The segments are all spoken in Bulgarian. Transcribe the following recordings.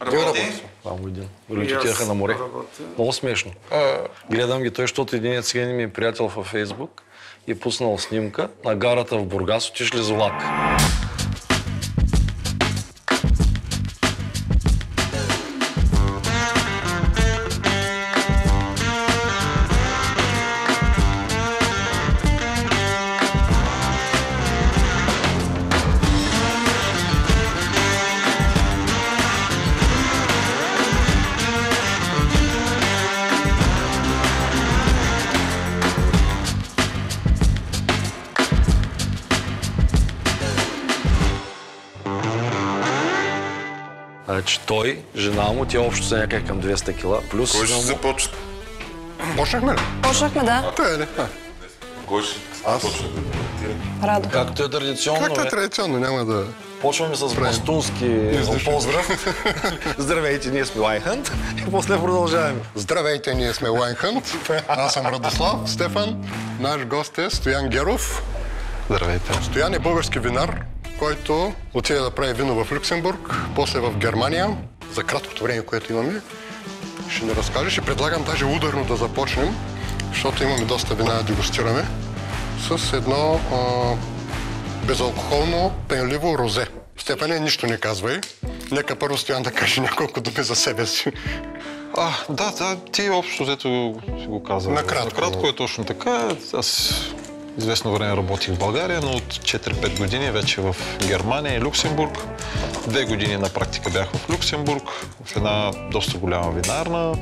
Работи? Само един. Другите отидаха на море. Много смешно. Гледам ги той, защото един сега ми е приятел във Фейсбук и е пуснал снимка на гарата в Бургас, отишли с влак. Значи той, жена му, тя общо са някъде към 200 кила, плюс... Кой ще започне? Почнахме ли? Почнахме, да. Той е ли? Кой ще започне? Радо. Както е традиционно, Както е традиционно, няма да... почваме с бастунски поздрав. Здравейте, ние сме Лайнхънт и после продължаваме. Здравейте, ние сме Лайнхънт. Аз съм Радослав Стефан. Наш гост е Стоян Геров. Здравейте. Стоян е български винар, който отиде да прави вино в Люксембург, после в Германия. За краткото време, което имаме, ще ни разкажеш и предлагам даже ударно да започнем, защото имаме доста вина да дегустираме, с едно безалкохолно пенливо розе. Степане, нищо не казвай. Нека първо Стоян да каже няколко думи за себе си. Да, ти общо взето си го каза. Накратко е точно така. Аз известно време работих в България, но от 4-5 години вече в Германия и Люксембург. 2 години на практика бях в Люксембург, в една доста голяма винарна.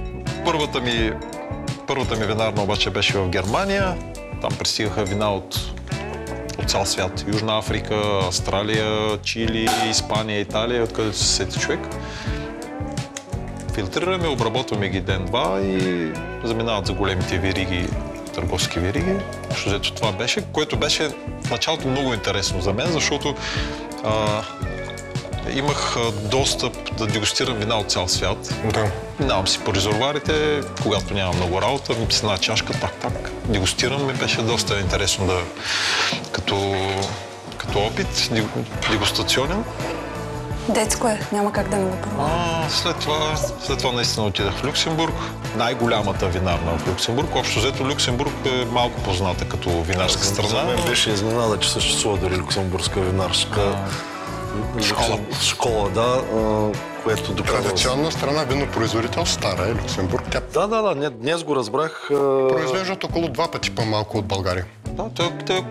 Първата ми винарна обаче беше в Германия. Там пристигаха вина от цял свят. Южна Африка, Австралия, Чили, Испания, Италия, откъдето се сети човек. Филтрираме, обработваме ги ден-два и заминават за големите вериги, търговски вериги. Защото това беше, което беше в началото много интересно за мен, защото имах достъп да дегустирам вина от цял свят. Да. Минавам си по резервуарите, когато нямам много работа, ми с една чашка, так, дегустирам, ми беше доста интересно да, като опит, дегустационен. Детско е, няма как да не го пробвам. След това наистина отидах в Люксембург. Най-голямата винарна в Люксембург. Общо взето Люксембург е малко позната като винарска страна. За мен беше изненада, че съществува дори люксембургска винарска школа, да, което доказва. Традиционна страна, винопроизводител, стара е Люксембург. Тя Да, днес го разбрах. произвеждат около 2 пъти по-малко от България. Да,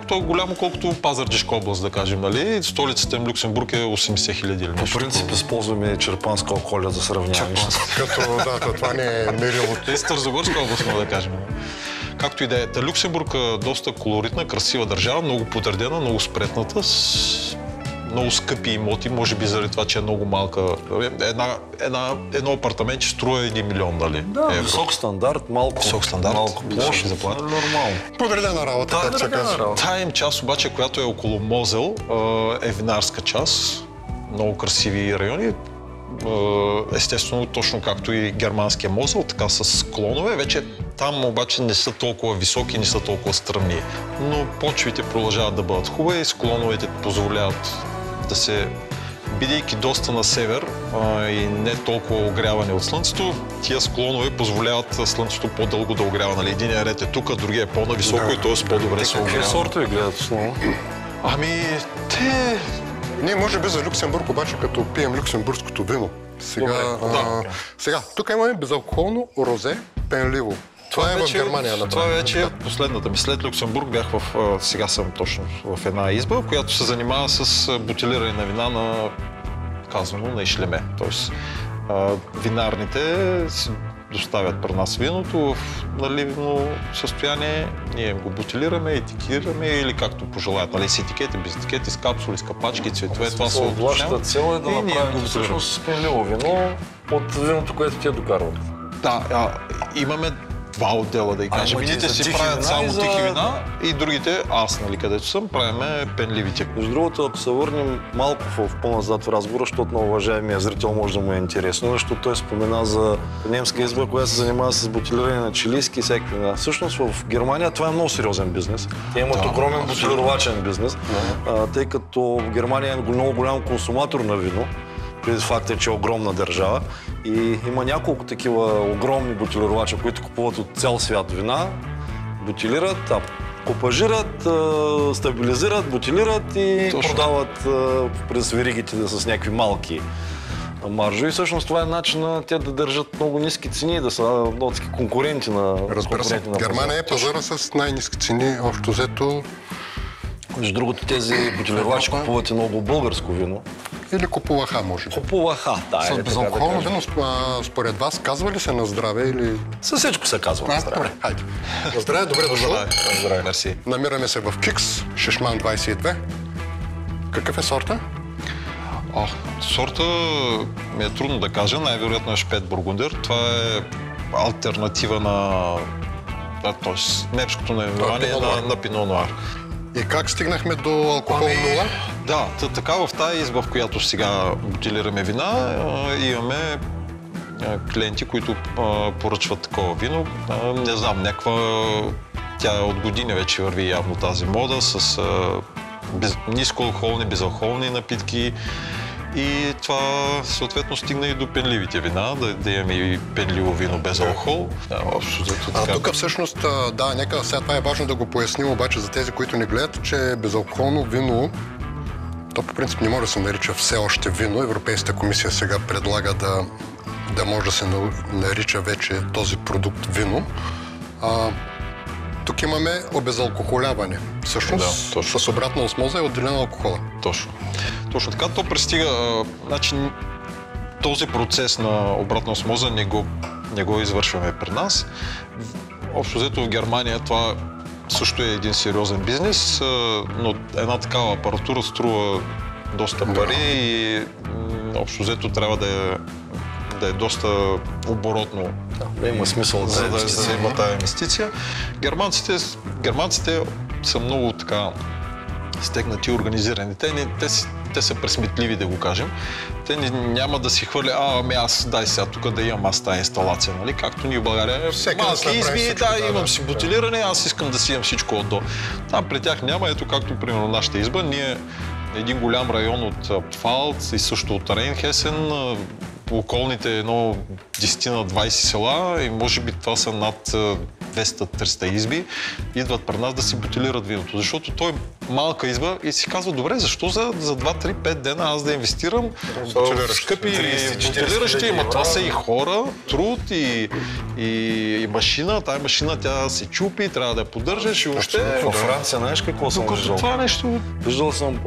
то е голямо колкото Пазарджишка област, да кажем, нали? Столицата им Люксембург е 80 хиляди или нещо. По принцип използваме черпанска околия за сравняване. Като това не е мерилото. Старозагорска област, да кажем. Както и да е. Люксембург е доста колоритна, красива държава, много подредена, много спретната, много скъпи имоти, може би заради това, че е много малка. Едно апартаментче струва 1 милион, нали? Да, висок стандарт, малко площ, заплата. Нормално. Подредена работа, както се казва. Тая им част обаче, която е около Мозел, е винарска част. Много красиви райони. Естествено, точно както и германския Мозел, така с склонове. Вече там обаче не са толкова високи, не са толкова стръмни. Но почвите продължават да бъдат хубави, склоновете позволяват да се, бидейки доста на север и не толкова огряване от слънцето, тия склонове позволяват слънцето по-дълго да огрява. Нали? Единият ред е тук, другия е по-нависоко и т.е. по-добре се огрява. Какви сортове гледат основно? Ние може би за Люксембург, обаче като пием люксембургското вино. Сега, тук имаме безалкохолно розе пенливо. Това е в Германия. Това вече е последната ми. След Люксембург бях сега съм точно в една изба, която се занимава с бутилиране на вина на, казвано, на ишлеме. Тоест, винарните си доставят при нас виното в наливно състояние, ние го бутилираме, етикираме или както пожелаят, нали, с етикети, без етикети, с капсули, с капачки, цветове, това се отложава. Вашата цел е да направим всъщност пенливо вино от виното, което те докарват. Да, имаме два отдела, да кажем. Едните си правят само тихи вина и другите, аз, нали, където съм, правиме пенливите. Между другото, ако се върнем малко в по-назад в разговора, защото на уважаемия зрител може да му е интересно, защото той спомена за немска изба, която се занимава с бутилиране на чилийски и всякакви вина. Всъщност в Германия това е много сериозен бизнес. Те имат огромен бутилировачен бизнес, тъй като в Германия е много голям консуматор на вино. Преди факта, че е огромна държава и има няколко такива огромни бутилировачи, които купуват от цял свят вина, бутилират, копажират, стабилизират, бутилират и продават през веригите с някакви малки маржови. Всъщност това е начин на те да държат много ниски цени и да са много конкуренти на Разбира се, Германия е пазара с най-ниски цени, общо взето. Между другото, тези бутилировачи купуват и много българско вино. Или купуваха, може би. Купуваха, да. С безалкохолно вино, според вас, казва ли се на здраве или... Със всичко се казва на здраве. Добре, хайде. На здраве, добре дошъл. Здравей, мерси. Намираме се в Кикс, Шишман 22. Какъв е сорта? Сорта ми е трудно да кажа, най-вероятно е Шпет Бургундер. Това е алтернатива на немското наименование на Пино Нуар. И как стигнахме до алкохол 0? Да, така в тази изба, в която сега бутилираме вина, имаме клиенти, които поръчват такова вино. Не знам, тя от години вече върви явно тази мода с нискоалкохолни, безалкохолни напитки. И това съответно стигна и до пенливите вина, да имаме и пенливо вино без алкохол. Тук всъщност, нека сега това е важно да го поясним обаче за тези, които не гледат, че безалкохолно вино, то по принцип не може да се нарича все още вино. Европейската комисия сега предлага да може да се нарича вече този продукт вино. Тук имаме обезалкохоляване. Всъщност, с обратна осмоза е отделена алкохола. Точно така. То пристига, този процес на обратна осмоза не го извършваме при нас. Общо взето в Германия това също е един сериозен бизнес, но една такава апаратура струва доста пари и общо взето трябва да е доста оборотно. Да има смисъл за да има тази инвестиция. Германците са много така стегнати и организирани. Те са пресметливи, да го кажем. Те няма да си хвърля, дай сега тук да имам тази инсталация, нали? Както ние в България. Малки изби, имам си бутилиране, аз искам да си имам всичко отдолу. Там при тях няма, ето както примерно нашата изба. Ние един голям район от Пфалц и също от Рейнхесен, околните 10 на 20 села и може би това са над 200-300 изби, идват при нас да си бутилират виното. Защото той е малка изба и си казва, добре, защо за 2-3-5 дена аз да инвестирам в скъпи бутилиращи, това са и хора, труд и машина. Тая машина тя се чупи, трябва да я поддържаш и въобще... Във Франция, знаеш какво съм виждал? Това нещо... Виждал съм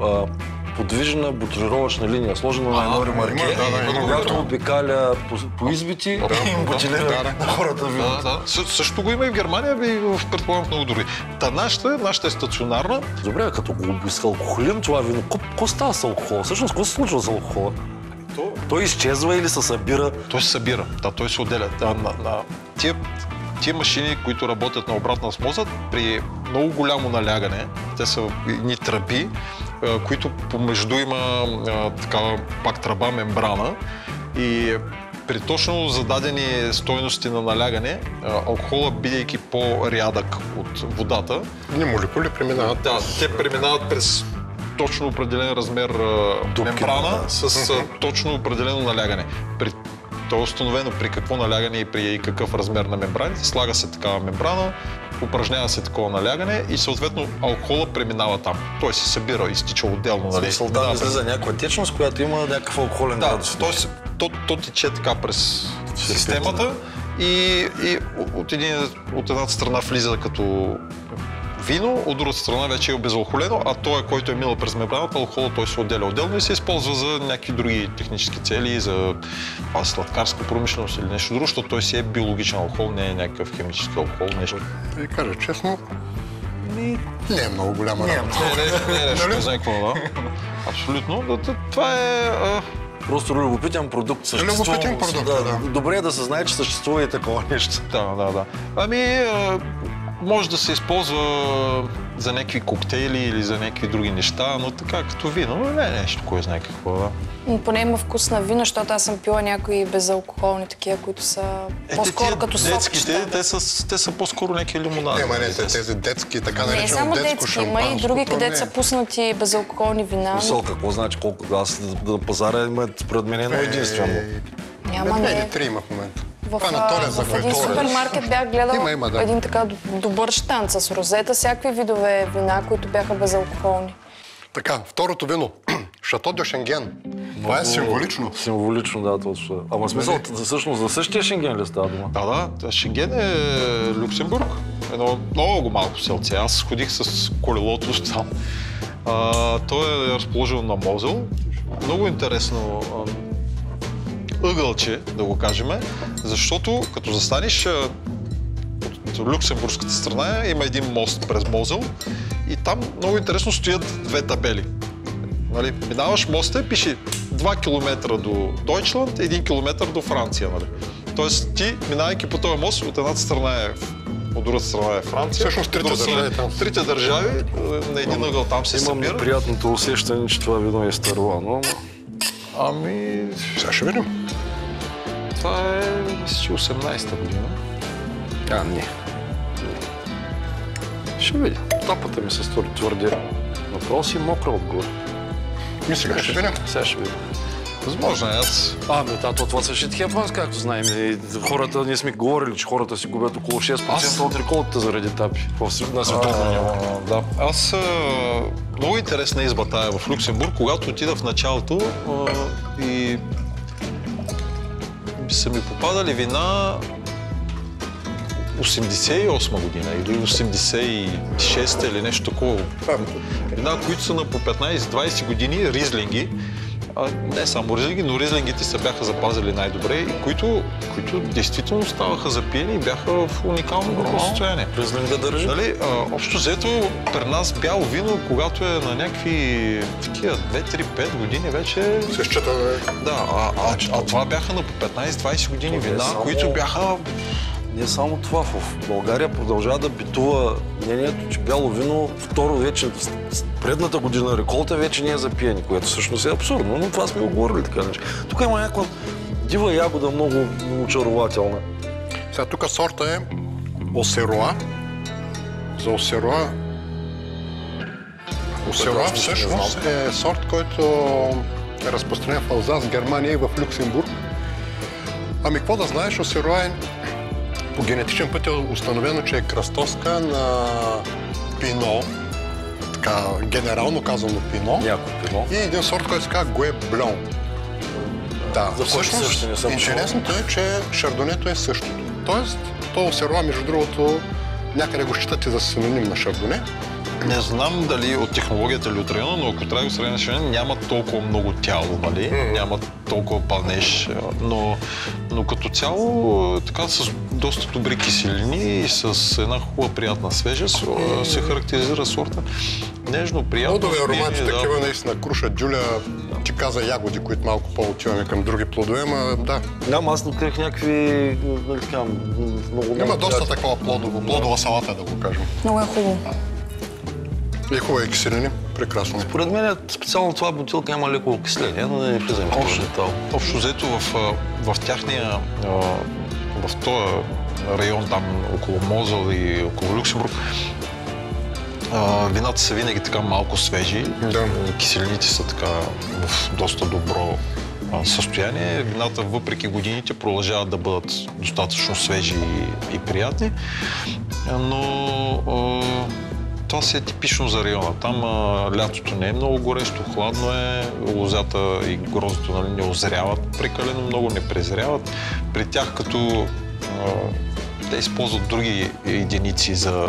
подвижна бутилировъчна линия, сложена на едно ремарке, когато обикаля по избити и им бутилира на хората виното. Също го има и в Германия, и в предполагам много други. Нашата е стационарна. Добре, като го алкохолим това вино, какво става с алкохола? Всъщност, какво се случва с алкохола? Той изчезва или се събира? Той се събира, той се отделя. Тия машини, които работят на обратна осмоза, при много голямо налягане, те са едни тръби, които помежду има такава пак тръба мембрана и при точно зададени стойности на налягане, алкохола, бидейки по-рядък от водата... Молекули преминават. Да, те преминават през точно определен размер мембрана с точно определено налягане. То е установено при какво налягане и при какъв размер на мембраните. Слага се такава мембрана, упражнява се такова налягане и съответно алкохола преминава там. Той се събира, изтича отделно. Смисъл, там излиза някаква течност, която има някакъв алкохолен градус. То тече така през системата и от едната страна влиза като вино, от другата страна вече е обезалкохолено, а той, който е минал през мембраната, алкохола той се отделя отделно и се използва за някакви други технически цели, за сладкарска промишленост или нещо друго, защото той си е биологичен алкохол, не е някакъв химически алкохол, нещо. Да ви кажа честно, не е много голяма работа. Не знае какво, да. Абсолютно. Това е... Просто любопитен продукт съществува. Любопитен продукт, да. Добре е да се знае, че съществува и такова нещо. Да. може да се използва за някакви коктейли или за някакви други неща, но така като вино, не е нещо, кой знае какво, да. Поне има вкус на вино, защото аз съм пила някои безалкохолни такива, които са по-скоро като сокчета. Те са по-скоро някакви лимонади. Тези детски, така Не наречено само детско детски, има шампанско. и други, където са пуснати безалкохолни вина. Мисъл, какво значи колко? Аз на пазара има според мен едно единствено. Няма, не. Три има в момента. В един супермаркет бях гледала един така добър щанд с розета, всякакви видове вина, които бяха безалкохолни. Така, второто вино. Шато де Шенген. Това е символично. Символично, да, точно. Ама смисъл, всъщност за същия Шенген ли става дума? Да. Шенген е Люксембург. Едно много малко селце. Аз ходих с колелото там. Той е разположен на Мозел. Много интересно ъгълче, да го кажем, защото като застанеш от люксембургската страна има един мост през Мозел и там много интересно стоят две табели. Нали, минаваш моста и пише 2 км до Дойчланд, 1 км до Франция. Нали. Тоест ти, минавайки по този мост, от едната страна от другата страна е Франция. Всъщност трите държави там. Трите държави на един ъгъл там се събират. Имам неприятното усещане, че това вино е старлано. Сега ще видим. Това е, мисля, че 18-та година. Не. Ще видим. Тапата ми се стори твърде. Направо си мокра отгоре. И сега ще видим. Сега ще видим. Възможно е, аз... Това са shit happens, както знаем. Хората, ние сме говорили, че хората си губят около 6% от реколтата заради тапи на световно ниво. Да. Аз много интересна изба тая в Люксембург, когато отида в началото и са ми попадали вина 88 година или 86 или нещо такова. Вина, които са на по 15-20 години, ризлинги. Не само ризлинги, но ризлингите се бяха запазили най-добре и които действително ставаха за пиени и бяха в уникално добро състояние. Ризлинг да държи. Нали, общо взето при нас бяло вино, когато е на някакви такива 2-3-5 години вече... Се счита, Да, а това бяха на по 15-20 години вина, които бяха... Не само това, в България продължава да битува мнението, че бяло вино второ вече, предната година реколта вече не е за пиене, което всъщност е абсурдно, но това сме оговорили така. Тук има някаква дива ягода, много очарователна. Сега тук сорта е Осеруа. За Осеруа... Осеруа всъщност е сорт, който е разпространен в Алзас, Германия и в Люксембург. Ами какво да знаеш, Осеруа е по генетичен път е установено, че е кръстоска на Пино, така генерално казано Пино. Някой Пино. И един сорт, който се казва Гуе Блон. Да, всъщност интересното е, че шардонето е същото. Тоест, то Осеруа, между другото, някъде го считате за синоним на шардоне. Не знам дали от технологията или от района, но ако трябва да сравня с няма толкова много тяло, нали? Няма толкова пълнеж, но като цяло така с доста добри киселини и с една хубава приятна свежест се характеризира сорта. Нежно, приятно. Плодови аромати, такива наистина, круша, дюля, ти каза ягоди, които малко по-отиваме към други плодове, ама да. Няма, аз открих някакви, много... Има доста такова плодова салата, да го кажем. Много е хубаво. И хубави киселини, прекрасно. Според мен специално това бутилка има леко окисление, но да не влизаме в този детал. Общо взето в тяхния, в този район там около Мозел и около Люксембург, вината са винаги така малко свежи, киселините са така в доста добро състояние. Вината въпреки годините продължават да бъдат достатъчно свежи и приятни, но това си е типично за района. Там лятото не е много горещо, хладно е, лозята и гроздето, нали, не озряват прекалено много, не презряват. При тях като те използват други единици за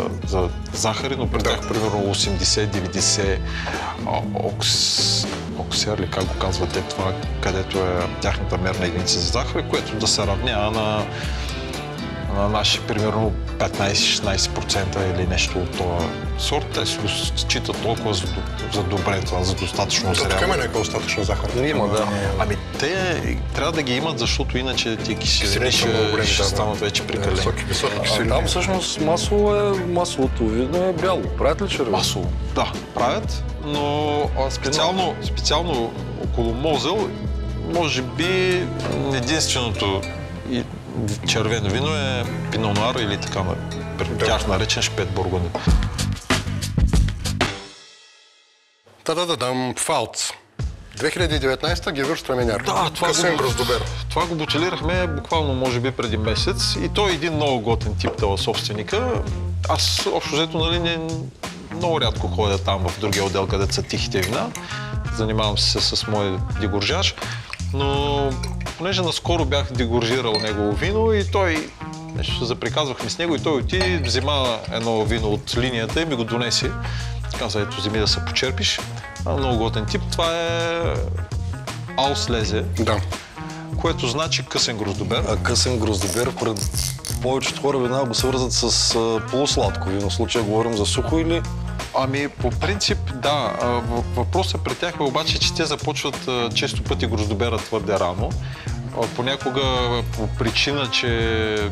захари, но при тях примерно 80-90 оксер, или как го казвате това, където е тяхната мерна единица за захар, което да се равнява на на наши примерно 15-16% или нещо от този сорт, те си го считат толкова за добре това, за достатъчно зряло. Тук има някаква достатъчно захар. Има, да. Ами те трябва да ги имат, защото иначе тия киселини ще станат вече прекалени. Високи киселини. Там всъщност маслото видно е бяло. Правят ли червено? Масло, да, правят, но специално около Мозел, може би единственото червено вино е Пино Нуар или така при тях наречен Шпет Бургунден. Та-да-да-дам, Пфалц. 2019 Gewürztraminer. Да, Късен гроздобер. Това го бутилирахме буквално може би преди месец и той е един много готен тип това собственика. Аз общо взето, нали, много рядко ходя там в другия отдел, където са тихите вина. Занимавам се с мой дегоржаж, но понеже наскоро бях дегоржирал негово вино и той, нещо се заприказвахме с него и той отиде, взема едно вино от линията и ми го донесе. Каза, ето, вземи да се почерпиш. Много готен тип. Това е Ауслезе, да, което значи късен гроздобер. Късен гроздобер, пред повечето хора вина го свързват с полусладко вино. В случая говорим за сухо или? Ами, по принцип, да. Въпросът при тях е обаче, че те започват често пъти гроздобера твърде рано. Понякога по причина, че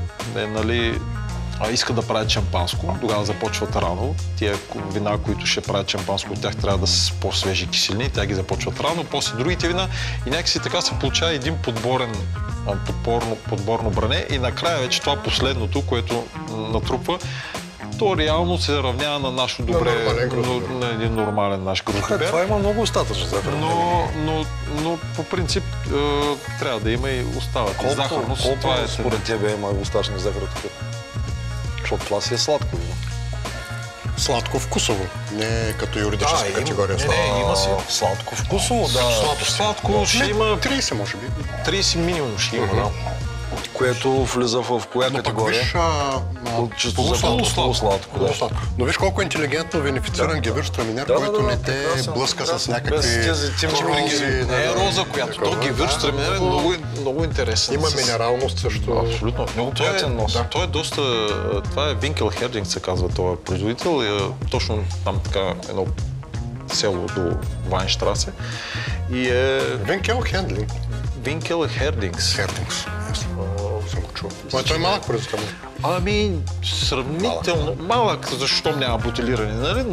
искат да правят шампанско, тогава започват рано. Тия вина, които ще правят шампанско, от тях трябва да са по-свежи киселини, тя ги започват рано, после другите вина и някакси така се получава един подборно бране и накрая вече това последното, което натрупва, то реално се равнява на нашето добре, на един нормален наш гроздобер. Това има много остатъчна захар. Но по принцип трябва да има и остават захарност. Колко според тебе има остатъчна захар тук? Защото това си е сладко вино. Сладко вкусово, не като юридическа категория. Не, има си. Сладко вкусово, да. Сладко ще има... 30 може би. 30 минимум ще има, да. Което влиза в коя категория? Полусладко. Но виж колко интелигентно винифициран Gewürztraminer, който не те блъска с някакви рози. Не е роза, която то Gewürztraminer е много интересен. Има минералност също. Абсолютно. Много приятен нос. Той е доста... Това е Winkelherding се казва този производител. Точно там така едно село до Вайнштрасе. Winkelherding. Winkelherdings. Съм го чул. Той е малък производител. Ами, сравнително малък, защото няма бутилиране, нали?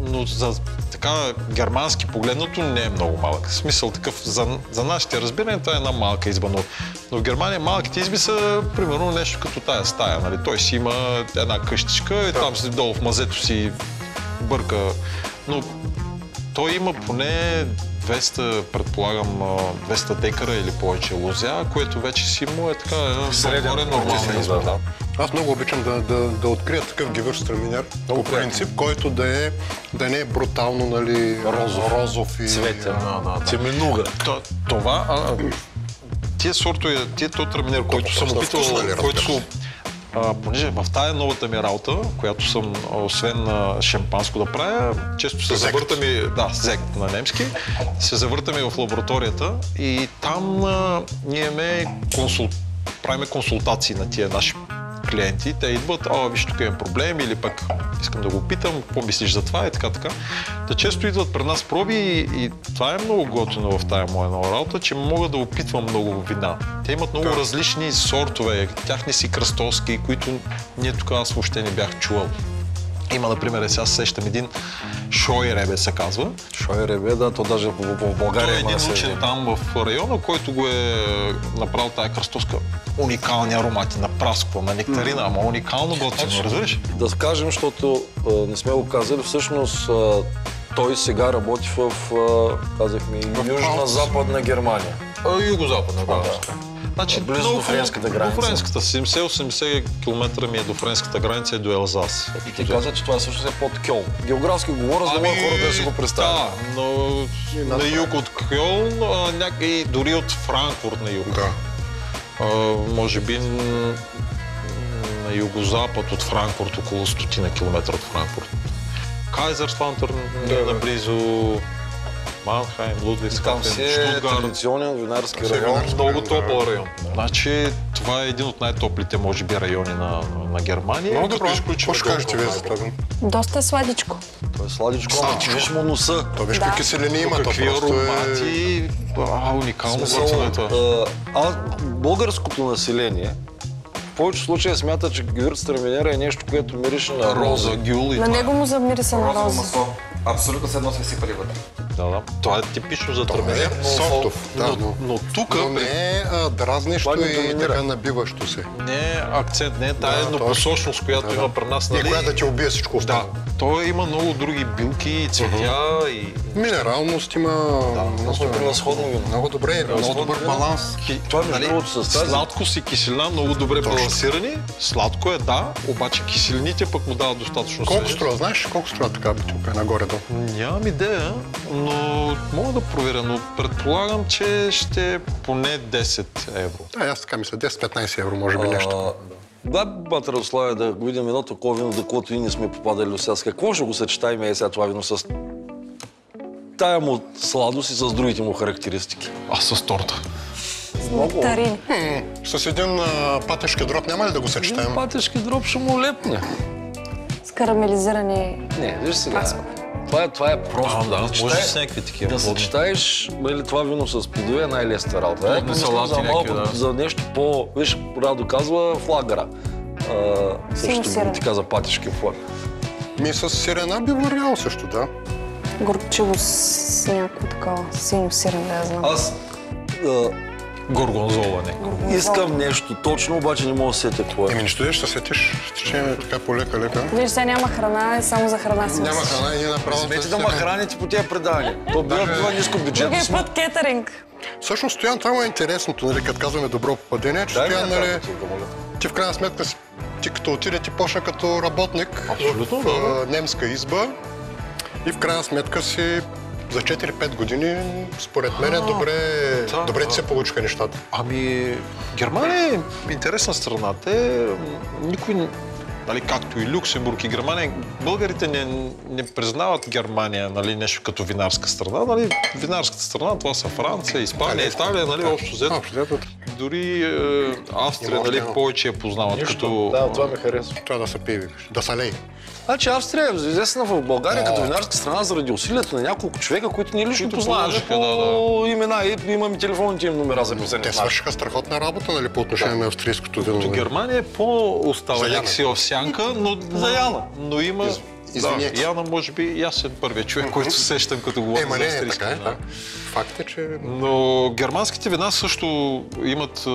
Но за така германски погледнато не е много малък. В смисъл такъв, за нашите разбирания, това е една малка изба, но в Германия малките изби са примерно нещо като тая стая, нали? Той си има една къщичка и там си долу в мазето си бърка, но той има поне 200, предполагам, 200 декара или повече лозя, което вече си му е така нормална изба. Да. Аз много обичам да открия такъв Gewürztraminer, по принцип, който да не е брутално, нали, розов и... цветен, теменуга. Това, тия сортове, траминер, който съм опитал, понеже в тая новата ми работа, която съм, освен шампанско да правя, често се завъртаме, зект на немски, се завъртаме в лабораторията и там ние правим консултации на тия наши клиенти. Те идват, виж, тук имам проблем или пък искам да го питам, какво мислиш за това и така. Та често идват пред нас проби и това е много готино в тая моя нова работа, че мога да опитвам много вина. Те имат много различни сортове, тяхни си кръстовски, които ние тук аз въобще не бях чувал. Има, например, сега сещам един Шойребе се казва. Шойребе, да, то даже в България има. Той е един учен там в района, който го е направил тая кръстовска. Уникални аромати на прасква, на нектарина, ама уникално готино, разбираш? Да кажем, защото не сме го казали, всъщност той сега работи в, казахме, южна-западна Германия. Юго-западна, да. Значи, близо до френската граница. До френската, 70-80 км ми е до френската граница и до Елзас. И ти каза, че това също е под Кьолн. Географски говоря, за да могат хората да си го представят. Да, но на юг от Кьолн, и дори от Франкфурт на юг. Да. Може би на югозапад от Франкфурт, около 100 км от Франкфурт. Кайзерслаутърн наблизо. Манхайм, Лудвигсхафен, Там си е традиционен винарски район. Много топъл район. Значи това е един от най-топлите, може би, райони на Германия. Много добро. Какво ще кажете вие за това? Доста е сладичко. Това е сладичко, виж му носа. То виж какви киселини има, то Какви аромати, уникално гласовето. Българското население в повечето случаи смята, че Gewürztraminer е нещо, което мирише на Роза, гюл и На него му замириса на Розово роза. масло. Абсолютно се едно сме сипали вътре. Да. Това е типично за Това траминер. е софтов. Но тук Но не е дразнещо Това ни и доминира. така набиващо се. не е акцент, не е тая Да, еднопосочност, която има при нас. И Нали? която да ти убие всичко Да, останало. той има много други билки, цветя и... Минералност има. Просто превъзходно вино. Много добре, много добър баланс. Това между другото с тази... Сладкост и киселина много добре балансирани. Сладко е, да, обаче киселините пък му дават достатъчно Колко свежест. струва? Знаеш колко струва така бутилка нагоре-долу? Нямам идея, но мога да проверя, но предполагам, че ще е поне 10 евро. Да, аз така мисля, 10-15 евро може би нещо. Да, бат Радославе, да видим едно такова вино, за което и не сме попадали до сега. С какво ще го съчетаем сега това вино с тая му сладост и с другите му характеристики? А с торта. Нектарин. С един патешки дроб няма ли да го съчетаем? Патешки дроб ще му лепне. С карамелизирани... Не, виж сега. Това е просто. Да, може с някакви такива. Да съчетаеш това вино с плодове е най-лесната работа. Плодни салати за малко, някакви, да. за нещо по... Виж, Радо казва флагъра. Също сирене. ти каза патешки флаг. Ми с сирена би вървяло също, да. Горчиво с някакво такова синьо сирене, да знам. Аз Горгонзола, не. искам нещо точно, обаче не мога да сетя какво е. Еми нищо да ще се сетиш, ще така полека-лека. Виж, сега няма храна и само за храна си. Няма храна и ние направо... Смете да ме храните по тия предавания. То бива ниско бюджетно. Другия път кетеринг. Всъщност, Стоян, това му е интересното, нали, като казваме добро попадение, че Стоян, нали, ти в крайна сметка, ти като отиде, ти почна като работник в немска изба и в крайна сметка си за 4-5 години, според мен, добре ти се получиха нещата. Ами, Германия е интересна страна. Никой, нали, както и Люксембург и Германия, българите не признават Германия, нали, нещо като винарска страна. Нали, винарската страна, това са Франция, Испания, Италия, нали, общо взето. Дори Австрия, нали, повече я познават като... Да, това ми харесва. Това да се пие, да се лей. Значи Австрия е известна в България като винарска страна заради усилията на няколко човека, които ние лично познаваме по имена и имаме телефонните им номера записани. Те свършиха страхотна работа, нали, по отношение на австрийското вино. Като Германия е по-остава лекси в сянка, но за Яна. Но има... Извинете. Яна, може би, и аз съм първият човек, който сещам, като говоря за австрийски така е, вина. да. Факт е, че... Но германските вина също имат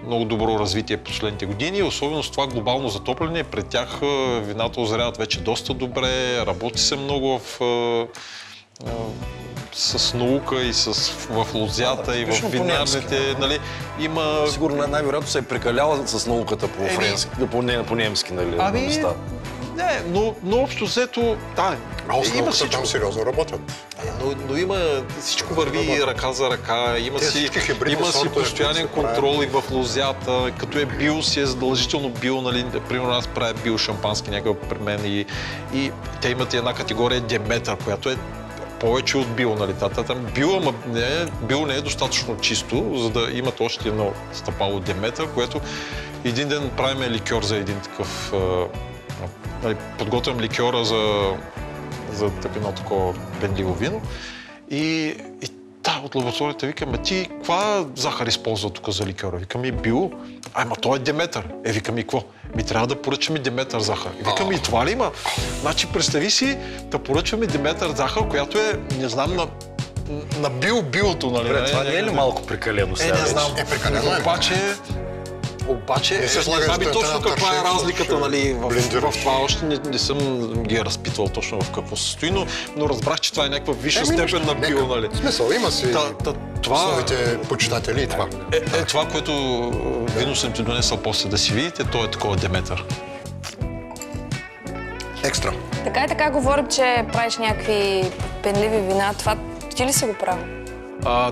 много добро развитие в последните години, особено с това глобално затопляне. Пред тях вината озряват вече доста добре, работи се много с наука и в лозята и в винарните. Нали, има... Сигурно най-вероятно се е прекаляла с науката по френски, по немски, нали, места. Не, но общо взето, да, има всичко. Там сериозно работят. Но има, всичко върви ръка за ръка, има си постоянен контрол и в лозята, като е бил си е задължително бил, нали, примерно аз правя бил шампански някакъв при мен и те имат една категория Деметър, която е повече от бил, нали, там бил не е достатъчно чисто, за да имат още едно стъпало Деметър, което един ден правим ликьор за един такъв, подготвям ликьора за едно такова пенливо вино и от лабораторията викам, ти каква захар използва тук за ликьора? Викам, бил. Ама той е Деметър. Викам, какво? Трябва да поръчаме Деметър захар. Викам, и това ли има? Значи, представи си да поръчваме Деметър захар, която е, не знам, на билото, нали? Добре, това не е ли малко прекалено сега? Не знам. Прекалено е. Обаче, не знам и точно каква е разликата, нали, в това. Още не съм ги разпитвал точно в какво се стои, но разбрах, че това е някаква висша степен на бил, нали. В смисъл, има си своите почитатели и това. Това, което вино съм ти донесъл после да си видите, то е такова Деметър. Екстра. Така и така говорим, че правиш някакви пенливи вина. Това ти ли си го правил?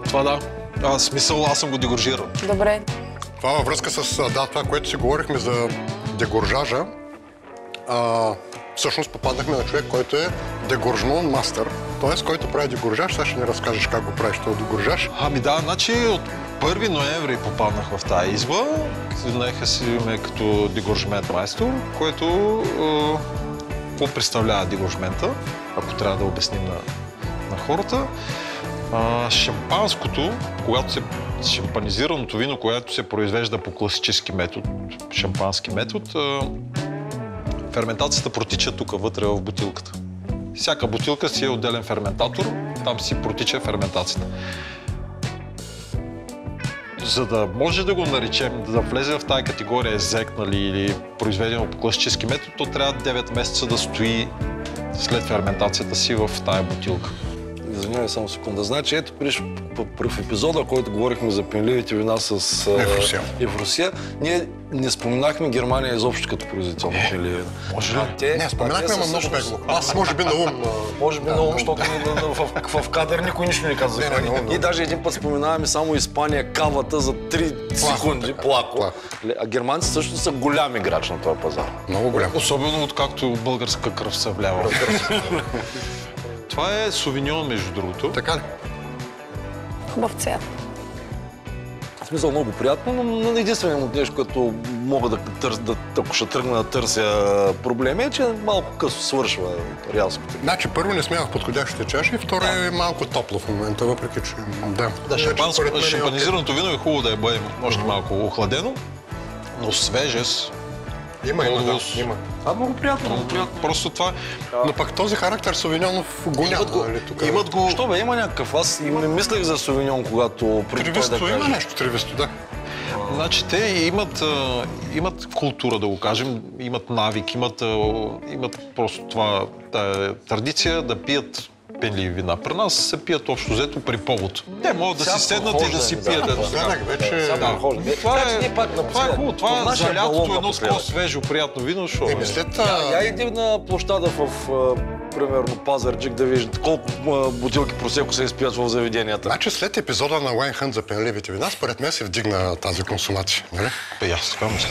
Това да. Смисъл, аз съм го дегоржирал. Добре. Това във връзка с това, което си говорихме за дегоржажа, всъщност попаднахме на човек, който е дегоржмон мастър Тоест, който прави дегоржаж, сега ще ни разкажеш как го правиш този дегоржаж. Ами да, значи от 1 ноември попаднах в тази изба. Наеха си ме като дегоржмент майстор, което какво представлява дегоржмента, ако трябва да обясним на хората. Шампанското, шампанизираното вино, което се произвежда по класически метод, шампански метод, ферментацията протича тук вътре в бутилката. Всяка бутилка си е отделен ферментатор, там си протича ферментацията. За да може да го наречем, да влезе в тази категория езекнали или произведено по класически метод, то трябва 9 месеца да стои след ферментацията си в тази бутилка. Извинявай само секунда. Значи, ето в епизода, който говорихме за пенливите вина с Евросия, ние не споменахме Германия изобщо като производител на пенливи вина. Може ли? Не, споменахме, ама много бегло. Аз може би на ум. Може би на ум, защото в кадър никой нищо не каза. И даже един път споменаваме само Испания, кавата за 3 секунди, плако. А германци също са голям играч на този пазар. Много голям. Особено откакто българска кръв се влява. Това е сувиньон, между другото. Така ли? Хубав цвят. В смисъл много приятно, но единствено нещо, което мога да търся, ако ще тръгна да търся проблеми, е, че малко късо свършва рязкото. Значи първо не сме в подходящите чаши, второ е малко топло в момента, въпреки че... Да, шампанизираното вино е хубаво да бъде още малко охладено, но свежест. Има. Много приятно. Просто това... Но пък този характер Сувиньонов го няма, нали тук? Имат го... Що бе, има някакъв. Аз не мислех за Сувиньон, когато... Тривисто, има нещо тривисто, да. Значи те имат култура, да го кажем, имат навик, имат просто това традиция да пият пенливи вина. При нас се пият общо взето при повод. Те могат да си седнат и да си пият. Това е хубаво. Това за лятото едно такова свежо, приятно вино, защото... Я иди на площада в, примерно, Пазарджик да виждате колко бутилки просеко се изпият в заведенията. Значи след епизода на Wine Hunt за пенливите вина, според мен се вдигна тази консумация, нали? Аз така мисля.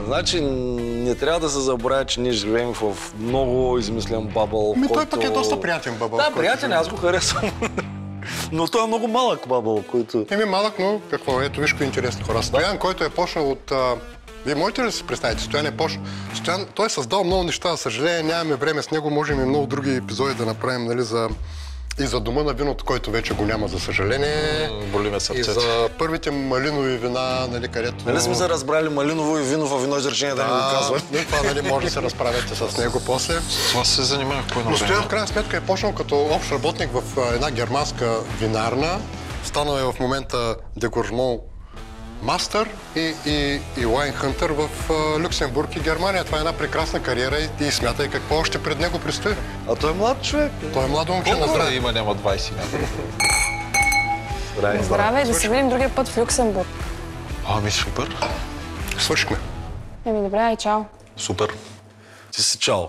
Значи не трябва да се забравя, че ние живеем в много измислен бабъл. Той пък е доста приятен бабъл. Да, приятен, аз го харесвам. Но той е много малък бабъл, който... Малък, но какво? Ето виж какво интересно хора. Стоян, който е почнал от... Вие можете ли да си представите? Стоян е почнал... Той е създал много неща, за съжаление, нямаме време с него, можем и много други епизоди да направим, нали, и за дома на виното, който вече го няма, за съжаление. Боли ме сърцето. И за първите малинови вина, нали, където... Нали сме се разбрали малиново и вино в едно изречение да не го казва? Това, нали, може да се разправяте с него после. Това се занимавах по едно време. Но Стоян в крайна сметка е почнал като общ работник в една германска винарна. Станал е в момента дегоржмон мастър и Wine Hunter в Люксембург и Германия. Това е една прекрасна кариера и смятай какво още пред него предстои. А той е млад човек. Той е младо момче на здраве. Има, няма 20. Здраве, да се видим другия път в Люксембург. Ами супер. Свършихме. Добре, ай, чао. Супер. Ти си чао.